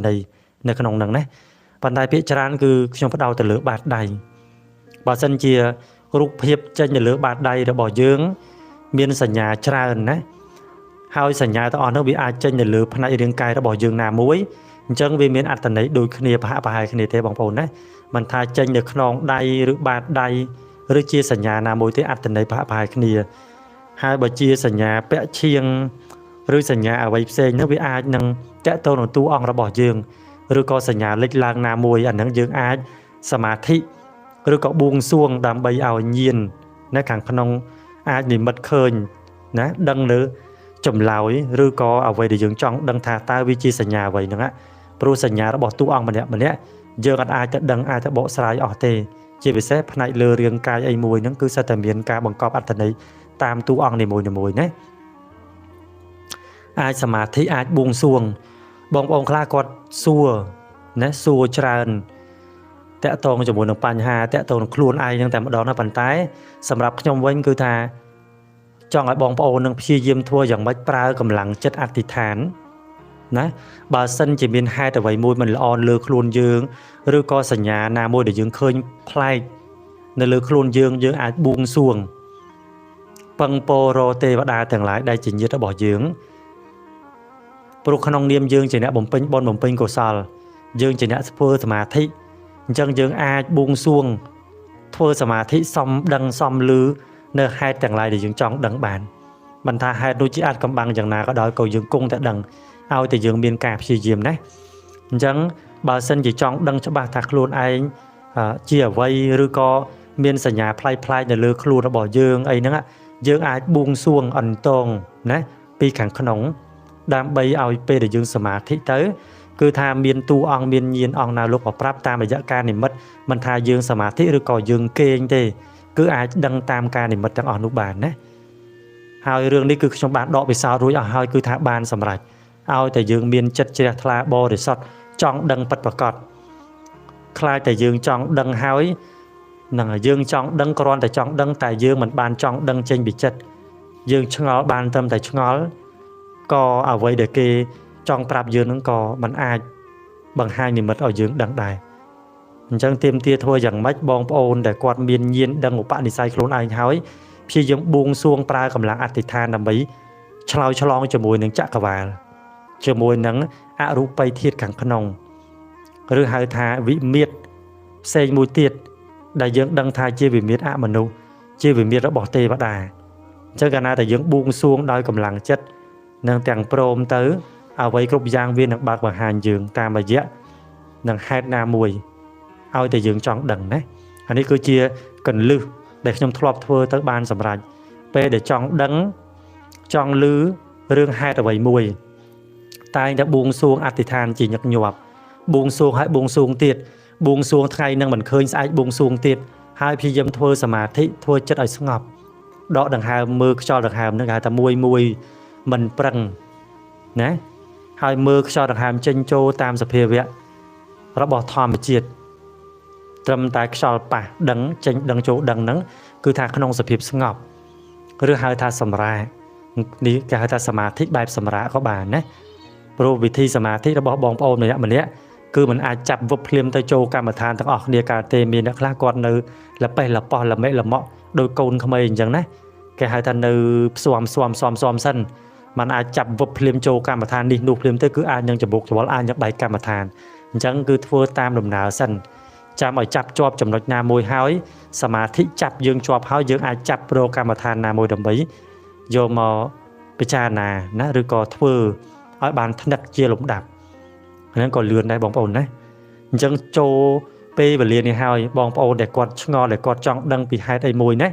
ន័យនៅក្នុងនឹងណាប៉ុន្តែពាក្យច្រើនគឺខ្ញុំផ្ដោតទៅលើបាតដៃបើសិនជារូបភាពចេញនៅលើបាតដៃរបស់យើងមានសញ្ញាច្រើនណាហើយសញ្ញាទាំងអស់នោះវាអាចចេញនៅលើផ្នែករាងកាយរបស់យើងណាមួយអញ្ចឹងវាមានអត្ថន័យដូចគ្នាប្រហាក់ប្រហែលគ្នាទេបងប្អូនណាមិនថាចេញនៅខ្នងដៃឬបាតដៃឬជាសញ្ញាណាមួយទេអត្ថន័យប្រហាក់ប្រហែលគ្នាហើយបើជាសញ្ញាពាក់ឈៀងឬសញ្ញាអ្វីផ្សេងនោះវាអាចនឹងតកតទៅនឹងតួអង្គរបស់យើងឬក៏សញ្ញាលេចឡើងណាមួយអាហ្នឹងយើងអាចសមាធិឬក៏បួងសួងដើម្បីឲ្យញៀននៅខាងក្នុងអាចនិមិត្តឃើញណាដឹងលើចម្លើយឬក៏អ្វីដែលយើងចង់ដឹងថាតើវាជាសញ្ញាអ្វីហ្នឹងព្រោះសញ្ញារបស់តួអង្គម្នាក់យើងអាចទៅដឹងអាចទៅបកស្រាយអស់ទេជាពិសេសផ្នែកលើរាងកាយអីមួយហ្នឹងគឺសិតតែមានការបង្កប់អត្ថន័យតាមតួអង្គនីមួយៗណាអាចសមាធិអាចបួងសួងបងប្អូនខ្លះគាត់សួរណាសួរច្រើនតាក់ទងជាមួយនឹងបញ្ហាតាក់ទងនឹងខ្លួនឯងហ្នឹងតែម្ដងណាប៉ុន្តែសម្រាប់ខ្ញុំវិញគឺថាចង់ឲ្យបងប្អូននឹងព្យាយាមធ្វើយ៉ាងម៉េចប្រើកម្លាំងចិត្តអធិដ្ឋានណាបើសិនជាមានហេតុអ្វីមួយមិនល្អលើខ្លួនយើងឬក៏សញ្ញាណាមួយដែលយើងឃើញប្លែកនៅលើខ្លួនយើងអាចបួងសួងពឹងពោរោទេវតាទាំងឡាយដែលជាញាតិរបស់យើងព្រោះក្នុងនាមយើងជាអ្នកបំពេញបុណ្យបំពេញកុសលយើងជាអ្នកធ្វើសមាធិអញ្ចឹងយើងអាចបួងសួងធ្វើសមាធិសំដឹងសំលឺនៅហេតុទាំងឡាយដែលយើងចង់ដឹងបានមិនថាហេតុនោះជាអាចកំបាំងយ៉ាងណាក៏ដោយក៏យើងគង់តែដឹងឲ្យតែយើងមានការព្យាយាមណាអញ្ចឹងបើសិនជាចង់ដឹងច្បាស់ថាខ្លួនឯងជាអ្វីឬក៏មានសញ្ញាប្លែកៗនៅលើខ្លួនរបស់យើងអីហ្នឹងយើងអាចបួងសួងអន្តងណាពីខាងក្នុងដើម្បីឲ្យពេលដែលយើងសមាធិទៅគឺថាមានតួអង្គមានញាណអង្គណាលោកមកប្រាប់តាមរយៈការនិមិត្តមិនថាយើងសមាធិឬក៏យើងគេងទេគឺអាចដឹងតាមការនិមិត្តទាំងអស់នោះបានណាហើយរឿងនេះគឺខ្ញុំបានដកពិសោធន៍រួចអស់ហើយគឺថាបានសម្រេចឲ្យតែយើងមានចិត្តជ្រះថ្លាបរិសុទ្ធចង់ដឹងពិតប្រាកដខ្លាចតែយើងចង់ដឹងហើយនឹងយើងចង់ដឹងគ្រាន់តែចង់ដឹងតែយើងមិនបានចង់ដឹងចេញពីចិត្តយើងឆ្ងល់បានត្រឹមតែឆ្ងល់ក៏អ្វីដែលគេចង់ប្រាប់យើងនឹងក៏មិនអាចបង្ហាញនិមិត្តឲ្យយើងដឹងដែរអញ្ចឹងទាមទារធ្វើយ៉ាងម៉េចបងប្អូនដែលគាត់មានញាណដឹងឧបនិស្ស័យខ្លួនឯងហើយព្យាយាមបួងសួងប្រើកម្លាំងអធិដ្ឋានដើម្បីឆ្លើយឆ្លងជាមួយនឹងចក្រវាលជាមួយនឹងអរូបិយធាតុខាងក្នុងឬហៅថាវិមាត្រផ្សេងមួយទៀតដែលយើងដឹងថាជាវិមាត្រអមនុស្សជាវិមាត្ររបស់ទេវតាអញ្ចឹងកាលណាតែយើងបួងសួងដោយកម្លាំងចិត្តនឹងទាំងព្រមទៅអ្វីគ្រប់យ៉ាងវានឹងបើកបង្ហាញយើងតាមរយៈនឹងហេតុណាមួយឲ្យតែយើងចង់ដឹងណាអានេះគឺជាកលឹះដែលខ្ញុំធ្លាប់ធ្វើទៅបានសម្រេចពេលដែលចង់ដឹងចង់ឮរឿងហេតុអ្វីមួយតែងតែបួងសួងអធិដ្ឋានជាញឹកញាប់បួងសួងហើយបួងសួងទៀតបួងសួងថ្ងៃនឹងមិនឃើញស្អែកបួងសួងទៀតហើយព្យាយាមធ្វើសមាធិធ្វើចិត្តឲ្យស្ងប់ដកដង្ហើមមើលខ្យល់ដង្ហើមនឹងហៅថាមួយមិនប្រឹងណាហើយមើលខ្យល់ដង្ហើមចេញចូលតាមសភាវៈរបស់ធម្មជាតិត្រឹមតែខ្យល់ប៉ះដឹងចេញដឹងចូលដឹងហ្នឹងគឺថាក្នុងសភាពស្ងប់ឬហៅថាសម្រាកនេះគេហៅថាសមាធិបែបសម្រាកក៏បានណាព្រោះវិធីសមាធិរបស់បងប្អូនម្នាក់គឺมันអាចចាប់វឹបភ្លាមទៅចូលកម្មដ្ឋានទាំងអស់គ្នាកើតទេមានអ្នកខ្លះគាត់នៅលប៉េះលប៉ោះល្មិចល្មក់ដោយកូនក្មេងអញ្ចឹងណាគេហៅថានៅផ្សំសិនมันអាចចាប់វឹបភ្លាមចូលកម្មដ្ឋាននេះនោះភ្លាមទៅគឺអាចនឹងច្បុកច្បល់អាចនឹងបែកកម្មដ្ឋានអញ្ចឹងគឺធ្វើតាមដំណើរសិនចាំឲ្យចាប់ជាប់ចំណុចណាមួយហើយសមាធិចាប់យើងជាប់ហើយយើងអាចចាប់ប្រកម្មដ្ឋានណាមួយដើម្បីយកមកពិចារណាណាឬក៏ធ្វើឲ្យបានថ្នឹកជាលំដាប់ហ្នឹងក៏លឿនដែរបងប្អូនណាអញ្ចឹងចូលពេលវេលានេះហើយបងប្អូនដែលគាត់ឆ្ងល់ដែលគាត់ចង់ដឹងពីហេតុអីមួយណា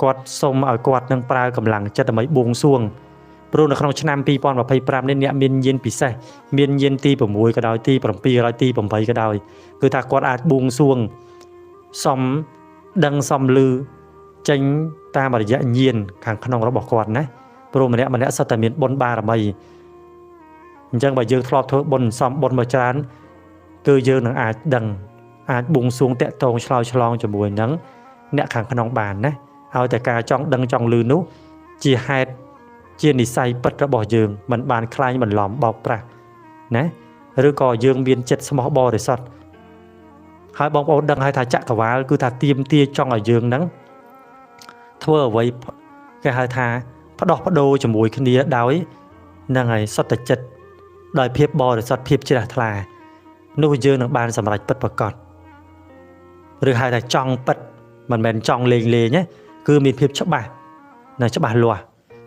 គាត់សុំឲ្យគាត់នឹងប្រើកម្លាំងចិត្តដើម្បីបួងសួងព្រោះនៅក្នុងឆ្នាំ2025នេះអ្នកមានញាណពិសេសមានញាណទី6ក៏ដោយទី7ក៏ដោយទី8ក៏ដោយគឺថាគាត់អាចបួងសួងសំដឹងសំលឺចេញតាមរយៈញាណខាងក្នុងរបស់គាត់ណាព្រោះម្នាក់សុទ្ធតែមានបុណ្យបារមីអញ្ចឹងបើយើងធ្លាប់ធ្វើបុណ្យសំបុណ្យមកច្រើនគឺយើងនឹងអាចដឹងអាចបួងសួងតាក់ទងឆ្លើយឆ្លងជាមួយនឹងអ្នកខាងក្នុងបានណាឲ្យតែការចង់ដឹងចង់លឺនោះជាហេតុជានិស្ស័យពិតរបស់យើងមិនបានខ្លាញ់បន្លំបោកប្រាស់ណា ឬក៏យើងមានចិត្តស្មោះបរិសុទ្ធហើយបងប្អូនដឹងហើយថាចក្រវាលគឺថាទៀមទាចង់ឲ្យយើងហ្នឹងធ្វើអ្វីគេហៅថាផ្ដោះប្ដូរជាមួយគ្នាដោយហ្នឹងហើយសុទ្ធតែចិត្តដោយភាពបរិសុទ្ធភាពជ្រះថ្លានោះយើងនឹងបានសម្រេចពិតប្រាកដឬហៅថាចង់ពិតមិនមែនចង់លេងទេគឺមានភាពច្បាស់នៅច្បាស់លាស់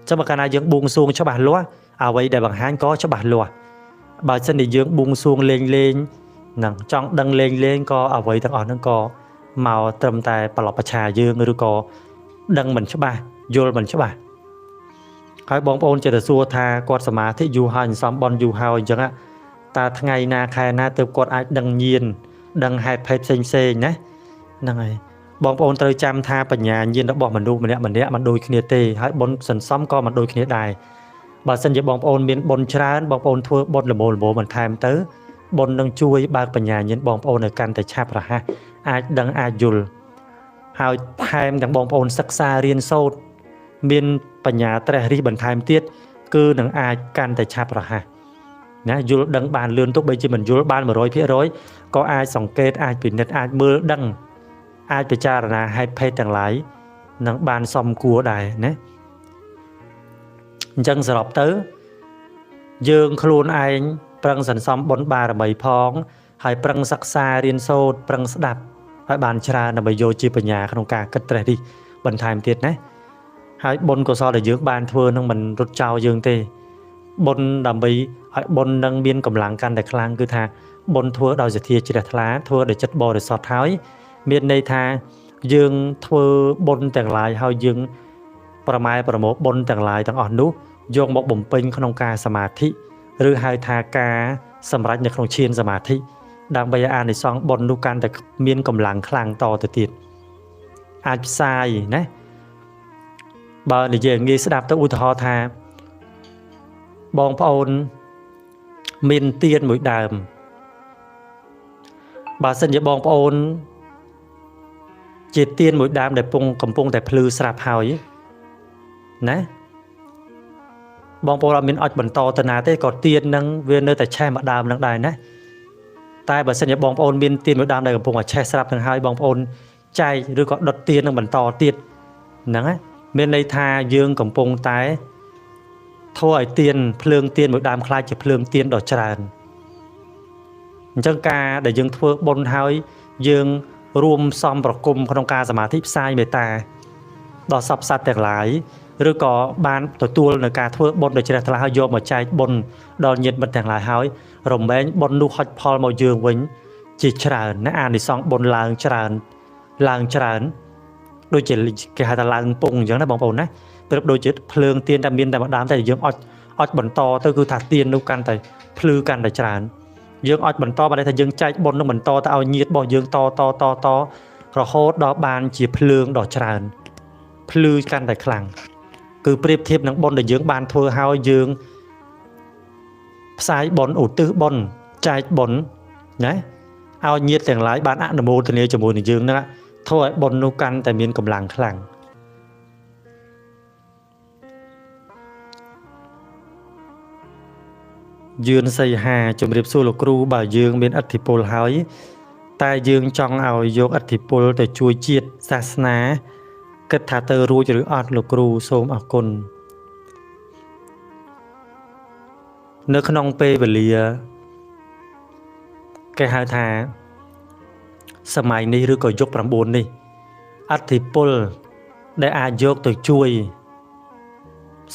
ចាំបើកាលណាយើងបួងសួងច្បាស់លាស់អ្វីដែលបង្ហាញក៏ច្បាស់លាស់បើមិនតែយើងបួងសួងលេងនឹងចង់ដឹងលេងក៏អ្វីទាំងអស់ហ្នឹងក៏មកត្រឹមតែប្រឡប់ប្រឆាយើងឬក៏ដឹងមិនច្បាស់យល់មិនច្បាស់ហើយបងប្អូនចេះតែសួរថាគាត់សមាធិយូរហើយសំបនយូរហើយអញ្ចឹងតើថ្ងៃណាខែណាទើបគាត់អាចដឹងញៀនដឹងហេតុភេទផ្សេងណាហ្នឹងហើយបងប្អូនត្រូវចាំថាបញ្ញាញាណរបស់មនុស្សម្នាក់មិនដូចគ្នាទេហើយបុណ្យសន្សំក៏មិនដូចគ្នាដែរបើសិនជាបងប្អូនមានបុណ្យច្រើនបងប្អូនធ្វើបុណ្យល្មមបន្ថែមទៅបុណ្យនឹងជួយបើកបញ្ញាញាណបងប្អូនឲ្យកាន់តែឆាប់រហ័សអាចដឹងអាចយល់ហើយថែមទាំងបងប្អូនសិក្សារៀនសូត្រមានបញ្ញាត្រេះរិះបន្ថែមទៀតគឺនឹងអាចកាន់តែឆាប់រហ័សណាយល់ដឹងបានលឿនទោះបីជាមិនយល់បាន 100% ក៏អាចសង្កេតអាចពិនិត្យអាចមើលដឹងអាចពិចារណាហេតុភេទទាំងឡាយនឹងបានសមគួរដែរណាអញ្ចឹងសរុបទៅយើងខ្លួនឯងប្រឹងសន្សំបុណ្យបារមីផងហើយប្រឹងសិក្សារៀនសូត្រប្រឹងស្ដាប់ហើយបានច្រើនដើម្បីយកជាបញ្ញាក្នុងការគិតត្រេះរិះបន្ថែមទៀតណាហើយបុណ្យកុសលដែលយើងបានធ្វើនឹងមិនរត់ចោលយើងទេបុណ្យដើម្បីឲ្យបុណ្យនឹងមានកម្លាំងកាន់តែខ្លាំងគឺថាបុណ្យធ្វើដោយសទ្ធាជ្រះថ្លាធ្វើដោយចិត្តបរិសុទ្ធហើយមានន័យថាយើងធ្វើបុណ្យទាំងឡាយហើយយើងប្រមោទបុណ្យទាំងឡាយទាំងអស់នោះយកមកបំពេញក្នុងការសមាធិឬហៅថាការសម្រេចនៅក្នុងឈានសមាធិដើម្បីឲ្យអានិសង្សបុណ្យនោះកាន់តែមានកម្លាំងខ្លាំងតទៅទៀតអាចផ្សាយណាបើនិយាយងាយស្ដាប់ទៅឧទាហរណ៍ថាបងប្អូនមានទៀនមួយដើមបើសិនជាបងប្អូនជាទៀនមួយដើមដែលកំពុងតែភ្លឺស្រាប់ហើយណាបងប្អូនអត់មានអុចបន្តទៅណាទេក៏ទៀននឹងវានៅតែឆេះមួយដើមនឹងដែរណាតែបើសិនជាបងប្អូនមានទៀនមួយដើមដែលកំពុងតែឆេះស្រាប់នឹងហើយបងប្អូនចែកឬក៏ដុតទៀននឹងបន្តទៀតហ្នឹងណាមានន័យថាយើងកំពុងតែធ្វើឲ្យទៀនភ្លើងទៀនមួយដើមខ្លាចជាភ្លើងទៀនដ៏ច្រើនអញ្ចឹងការដែលយើងធ្វើបុណ្យហើយយើងរួមសំប្រគំក្នុងការសមាធិផ្សាយមេត្តាដល់សពសត្វទាំងឡាយឬក៏បានទទួលនៅការធ្វើបុណ្យដ៏ជ្រះថ្លាហើយយកមកចែកបុណ្យដល់ញាតិមិត្តទាំងឡាយហើយរមែងបុណ្យនោះហុចផលមកយើងវិញជាច្រើនណាអានិសង្សបុណ្យឡើងច្រើនដូចជាគេហៅថាឡើងពងអញ្ចឹងណាបងប្អូនណាប្រៀបដូចជាភ្លើងទៀនតែមានតែម្ដងតែយើងអុចបន្តទៅគឺថាទៀននោះកាន់តែភ្លឺកាន់តែច្រើនយើងអុចបន្តបានថាយើងចែកបុណ្យនឹងបន្តទៅឲ្យញាតិរបស់យើងតរហូតដល់បានជាភ្លើងដ៏ច្រើនភ្លឺកាន់តែខ្លាំងគឺប្រៀបធៀបនឹងបុណ្យដែលយើងបានធ្វើហើយយើងផ្សាយបុណ្យឧទ្ទិសបុណ្យចែកបុណ្យណាឲ្យញាតិទាំងឡាយបានអនុមោទនាជាមួយនឹងយើងហ្នឹងធ្វើឲ្យបុណ្យនោះកាន់តែមានកម្លាំងខ្លាំងយឿនសីហាជំរាបសួរលោកគ្រូបើយើងមានឥទ្ធិពលហើយតែយើងចង់ឲ្យយកឥទ្ធិពលទៅជួយជាតិសាសនាគិតថាទៅរួចឬអត់លោកគ្រូសូមអរគុណនៅក្នុងពេលវេលាគេហៅថាសម័យនេះឬក៏យុគ9នេះឥទ្ធិពលដែលអាចយកទៅជួយ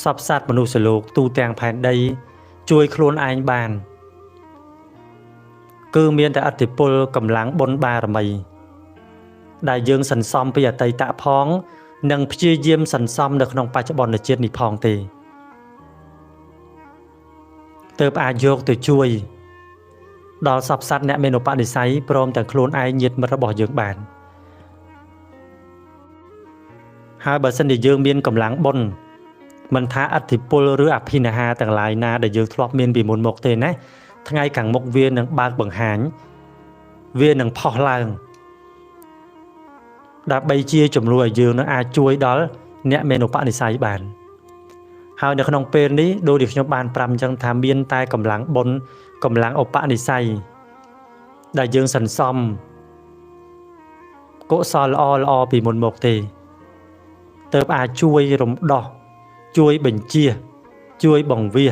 សពសត្វមនុស្សលោកទូទាំងផែនដីជួយខ្លួនឯងបានគឺមានតែឥទ្ធិពលកម្លាំងបុណ្យបារមីដែលយើងសន្សំពីអតីតផងនិងព្យាយាមសន្សំនៅក្នុងបច្ចុប្បន្នជាតិនេះផងទេទើបអាចយកទៅជួយដល់សពសត្វអ្នកមានឧបនិស្ស័យព្រមទាំងខ្លួនឯងញាតិមិត្តរបស់យើងបានហើយបើសិនជាយើងមានកម្លាំងបុណ្យមិនថាឥទ្ធិពលឬអភិនិហាទាំងឡាយណាដែលយើងធ្លាប់មានពីមុនមកទេណាថ្ងៃខាងមុខវានឹងបើកបង្ហាញវានឹងផុសឡើងដើម្បីជាជំនួយឲ្យយើងនឹងអាចជួយដល់អ្នកមានឧបនិស្ស័យបានហើយនៅក្នុងពេលនេះដូចដែលខ្ញុំបានប្រាប់អញ្ចឹងថាមានតែកម្លាំងបុណ្យ កម្លាំងឧបនិស្ស័យដែលយើងសន្សំកុសលល្អពីមុនមកទេទើបអាចជួយរំដោះជួយបញ្ជាជួយបង្វា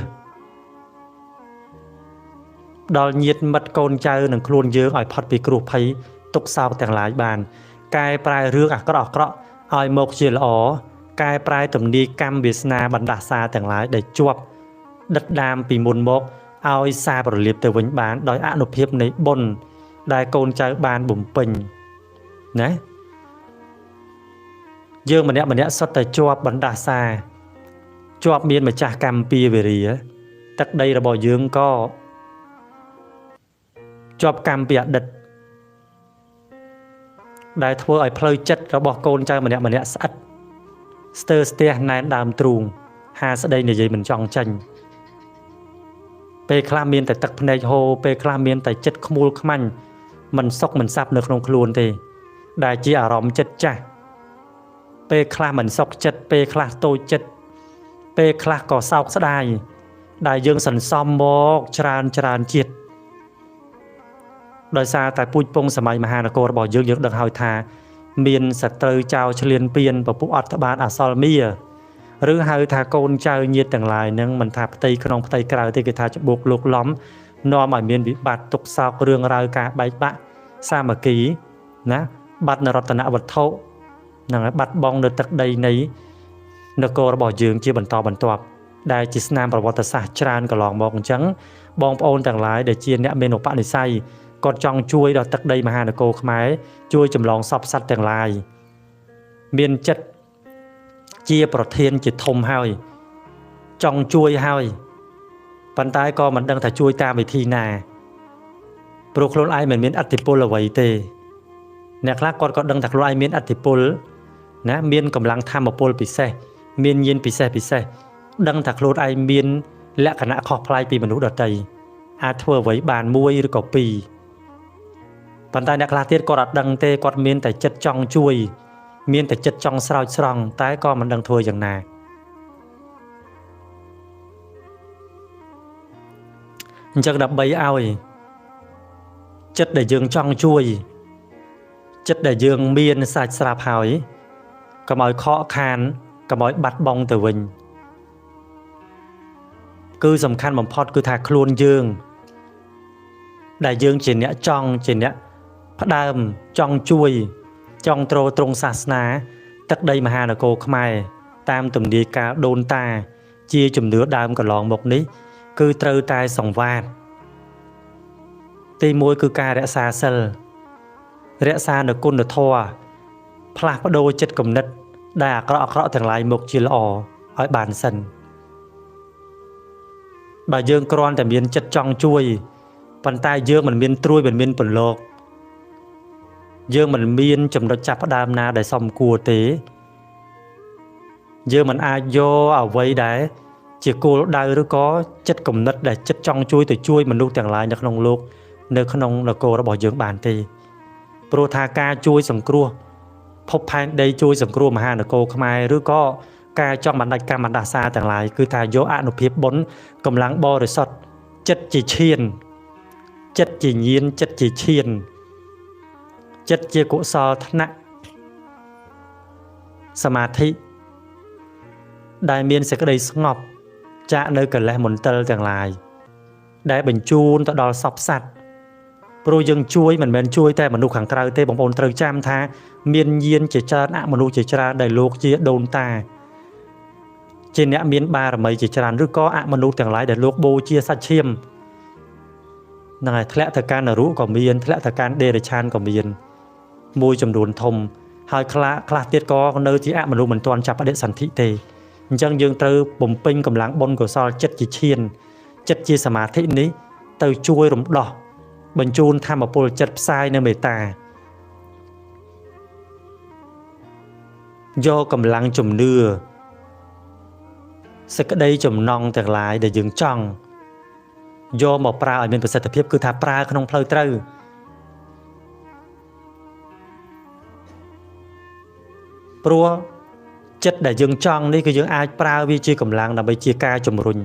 ដល់ញាតិមិត្តកូនចៅនិងខ្លួនយើងឲ្យផុតពីគ្រោះភ័យទុក្ខសោកទាំងឡាយបានកែប្រែរឿងអាក្រក់ឲ្យមកជាល្អកែប្រែទំនាយកម្មវាសនាបណ្ដាសាទាំងឡាយដែលជាប់ដិតដាមពីមុនមកឲ្យសារប្រលាបទៅវិញបានដោយអនុភាពនៃបុណ្យដែលកូនចៅបានបំពេញណាយើងម្នាក់សុទ្ធតែជាប់បណ្ដាសាជាប់មានម្ចាស់កម្មពីវេរាទឹកដីរបស់យើងក៏ជាប់កម្មពីអតីតដែលធ្វើឲ្យផ្លូវចិត្តរបស់កូនចៅម្នាក់ស្អិតស្ទើរស្ទះណែនដើមទ្រូងហាស្ដីនិយាយមិនចង់ចាញ់ពេលខ្លះមានតែទឹកភ្នែកហូរពេលខ្លះមានតែចិត្តខ្មួលខ្មាញ់មិនសុខមិនសាប់នៅក្នុងខ្លួនទេដែលជាអារម្មណ៍ចិត្តចាស់ពេលខ្លះមិនសុខចិត្តពេលខ្លះតូចចិត្តពេលខ្លះក៏សោកស្ដាយដែលយើងសន្សំមកច្រើនជាតិដោយសារតែពូជពងសម័យមហានគររបស់យើងដឹងហើយថាមានសត្រូវចៅឆ្លៀនពៀនពពុះអត្តបានអសលមាឬហៅថាកូនចៅញាតិទាំងឡាយនឹងមិនថាផ្ទៃក្នុងផ្ទៃក្រៅទេគេថាច្បុកលោកលំនាំឲ្យមានវិបត្តិទុក្ខសោករឿងរ៉ាវការបែកបាក់សាមគ្គីណាបាត់នរតនវត្ថុនឹងបាត់បង់នៅទឹកដីនៃនគររបស់យើងជាបន្តបន្ទាប់ដែលជាស្នាមប្រវត្តិសាស្ត្រច្រើនកន្លងមកអញ្ចឹងបងប្អូនទាំងឡាយដែលជាអ្នកមានឧបនិស្ស័យគាត់ចង់ជួយដល់ទឹកដីមហានគរខ្មែរជួយចម្លងសពសត្វទាំងឡាយមានចិត្តជាប្រធានជាធំហើយចង់ជួយហើយប៉ុន្តែក៏មិនដឹងថាជួយតាមវិធីណាព្រោះខ្លួនឯងមិនមានអធិពលអ្វីទេអ្នកខ្លះគាត់ក៏ដឹងថាខ្លួនឯងមានអធិពលណាមានកម្លាំងធម៌ពលពិសេសមានញាណពិសេសដឹងថាខ្លួនឯងមានលក្ខណៈខុសប្លែកពីមនុស្សដទៃអាចធ្វើអ្វីបានមួយឬក៏ពីរប៉ុន្តែអ្នកខ្លះទៀតគាត់អត់ដឹងទេគាត់មានតែចិត្តចង់ជួយមានតែចិត្តចង់ស្រោចស្រង់តែក៏មិនដឹងធ្វើយ៉ាងណាអញ្ចឹងដើម្បីឲ្យចិត្តដែលយើងចង់ជួយចិត្តដែលយើងមានសាច់ស្រាប់ហើយកុំឲ្យខកខានកុំឲ្យបាត់បង់ទៅវិញគឺសំខាន់បំផុតគឺថាខ្លួនយើងដែលយើងជាអ្នកចង់ជាអ្នកផ្ដើមចង់ជួយចង់ទ្រទ្រង់សាសនាទឹកដីមហានគរខ្មែរតាមទំនាយការដូនតាជាជំនឿដើមកន្លងមកនេះគឺត្រូវតែសង្វាតទី1គឺការរក្សាសិលរក្សានូវគុណធម៌ផ្លាស់ប្ដូរចិត្តគំនិតដែលអាក្រក់ទាំងឡាយមកជាល្អឲ្យបានសិនបើយើងគ្រាន់តែមានចិត្តចង់ជួយប៉ុន្តែយើងមិនមានត្រួយមិនមានពន្លកយើងមិនមានចំណុចចាប់ផ្ដើមណាដែលសមគួរទេយើងមិនអាចយកអ្វីដែលជាគោលដៅឬក៏ចិត្តគំនិតដែលចិត្តចង់ជួយទៅជួយមនុស្សទាំងឡាយនៅក្នុងលោកនៅក្នុងនគររបស់យើងបានទេព្រោះថាការជួយសង្គ្រោះភពផែនដីជួយសង្គ្រោះមហានគរខ្មែរឬក៏ការចង់បណ្ដាច់កម្មបណ្ដាសាទាំងឡាយគឺថាយកអនុភាពបុណ្យកម្លាំងបរិសុទ្ធចិត្តជាឈានចិត្តជាញាណចិត្តជាឈានចិត្តជាកុសលថ្នាក់សមាធិដែលមានសេចក្តីស្ងប់ចាកនៅកិលេសមន្ទិលទាំងឡាយដែលបញ្ជូនទៅដល់សពសត្វព្រោះយើងជួយមិនមែនជួយតែមនុស្សខាងក្រៅទេបងប្អូនត្រូវចាំថាមានញាណជាច្រើនអមនុស្សជាច្រើនដែលលោកជាដូនតាជាអ្នកមានបារមីជាច្រើនឬក៏អមនុស្សទាំងឡាយដែលលោកបូជាសាច់ឈាមហ្នឹងហើយធ្លាក់ទៅកាន់នរកក៏មានធ្លាក់ទៅកាន់ដេរឆានក៏មានមួយចំនួនធំហើយខ្លះទៀតក៏នៅជាអមនុស្សមិនទាន់ចាប់បដិសន្ធិទេអញ្ចឹងយើងត្រូវបំពេញកម្លាំងបុណ្យកុសលចិត្តជាឈានចិត្តជាសមាធិនេះទៅជួយរំដោះបញ្ជូនធម៌ពលចិត្តផ្សាយនៅមេត្តាយកកម្លាំងជំនឿសេចក្តីចំណងទាំងឡាយដែលយើងចង់យកមកប្រើឲ្យមានប្រសិទ្ធភាពគឺថាប្រើក្នុងផ្លូវត្រូវព្រោះចិត្តដែលយើងចង់នេះគឺយើងអាចប្រើវាជាកម្លាំងដើម្បីជាការជំរុញ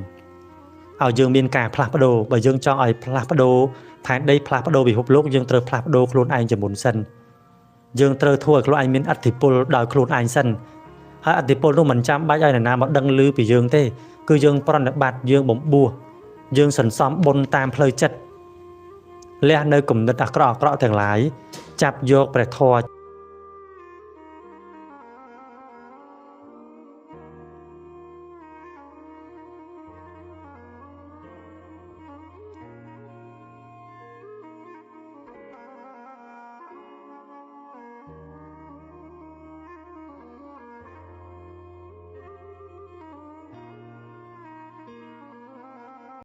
ឲ្យយើងមានការផ្លាស់ប្ដូរបើយើងចង់ឲ្យផ្លាស់ប្ដូរផែនដីផ្លាស់ប្ដូរពិភពលោកយើងត្រូវផ្លាស់ប្ដូរខ្លួនឯងជាមុនសិនយើងត្រូវធ្វើឲ្យខ្លួនឯងមានអធិពលដោយខ្លួនឯងសិនហើយអធិពលនោះមិនចាំបាច់ឲ្យនរណាមកដឹងឮពីយើងទេគឺយើងប្រណិប័តយើងបំពោះយើងសន្សំបុណ្យតាមផ្លូវចិត្តលះនៅគំនិតអាក្រក់ទាំងឡាយចាប់យកព្រះធម៌